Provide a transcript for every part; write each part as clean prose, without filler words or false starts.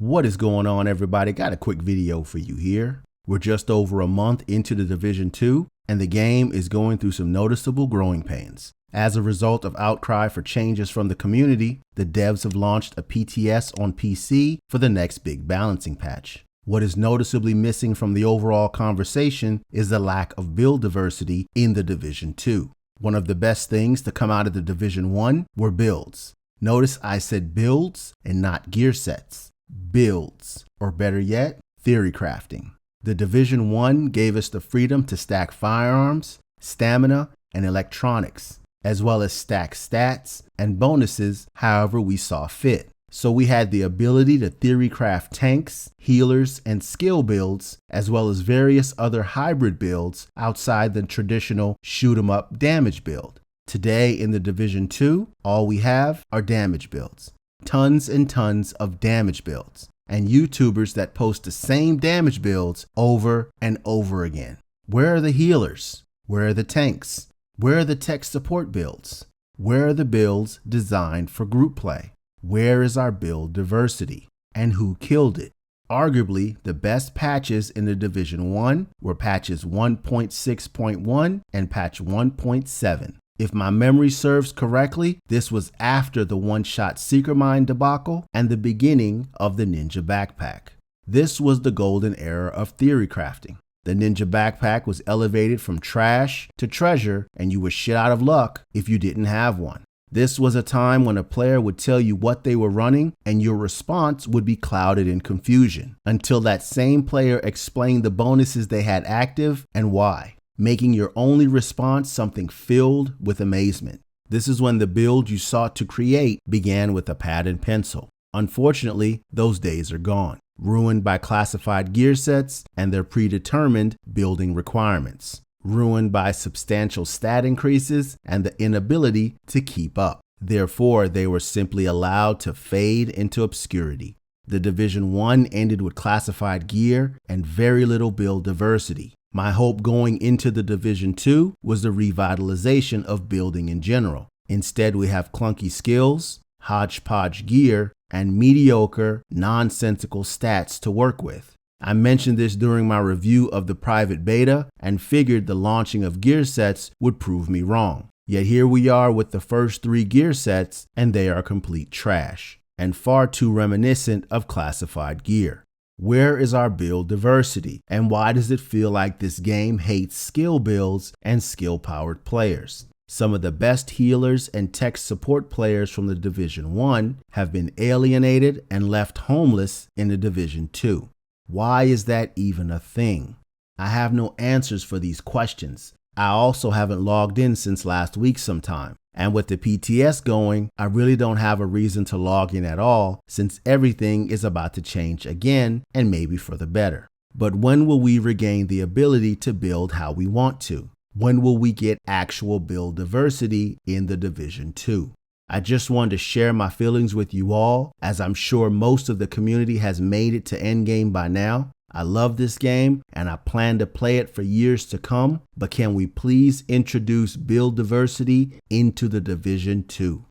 What is going on, everybody? Got a quick video for you here. We're just over a month into the Division 2, and the game is going through some noticeable growing pains. As a result of outcry for changes from the community, the devs have launched a PTS on PC for the next big balancing patch. What is noticeably missing from the overall conversation is the lack of build diversity in the Division 2. One of the best things to come out of the Division 1 were builds. Notice I said builds and not gear sets. Builds, or better yet, theory crafting. The Division 1 gave us the freedom to stack firearms, stamina, and electronics, as well as stack stats and bonuses however we saw fit. So we had the ability to theory craft tanks, healers, and skill builds, as well as various other hybrid builds outside the traditional shoot 'em up damage build. Today in the Division 2, all we have are damage builds. Tons and tons of damage builds, and YouTubers that post the same damage builds over and over again. Where are the healers? Where are the tanks? Where are the tech support builds? Where are the builds designed for group play? Where is our build diversity? And who killed it? Arguably, the best patches in the Division 1 were patches 1.6.1 and patch 1.7. If my memory serves correctly, this was after the one-shot Seeker Mine debacle and the beginning of the Ninja Backpack. This was the golden era of theory crafting. The Ninja Backpack was elevated from trash to treasure, and you were shit out of luck if you didn't have one. This was a time when a player would tell you what they were running, and your response would be clouded in confusion until that same player explained the bonuses they had active and why, making your only response something filled with amazement. This is when the build you sought to create began with a pad and pencil. Unfortunately, those days are gone, ruined by classified gear sets and their predetermined building requirements, ruined by substantial stat increases and the inability to keep up. Therefore, they were simply allowed to fade into obscurity. The Division 1 ended with classified gear and very little build diversity. My hope going into the Division 2 was the revitalization of building in general. Instead, we have clunky skills, hodgepodge gear, and mediocre, nonsensical stats to work with. I mentioned this during my review of the private beta and figured the launching of gear sets would prove me wrong. Yet here we are with the first 3 gear sets, and they are complete trash and far too reminiscent of classified gear. Where is our build diversity, and why does it feel like this game hates skill builds and skill-powered players? Some of the best healers and tech support players from the Division 1 have been alienated and left homeless in the Division 2. Why is that even a thing? I have no answers for these questions. I also haven't logged in since last week sometime. And with the PTS going, I really don't have a reason to log in at all since everything is about to change again and maybe for the better. But when will we regain the ability to build how we want to? When will we get actual build diversity in the Division 2? I just wanted to share my feelings with you all, as I'm sure most of the community has made it to endgame by now. I love this game and I plan to play it for years to come, but can we please introduce build diversity into the Division 2?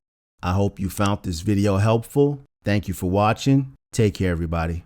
I hope you found this video helpful. Thank you for watching. Take care, everybody.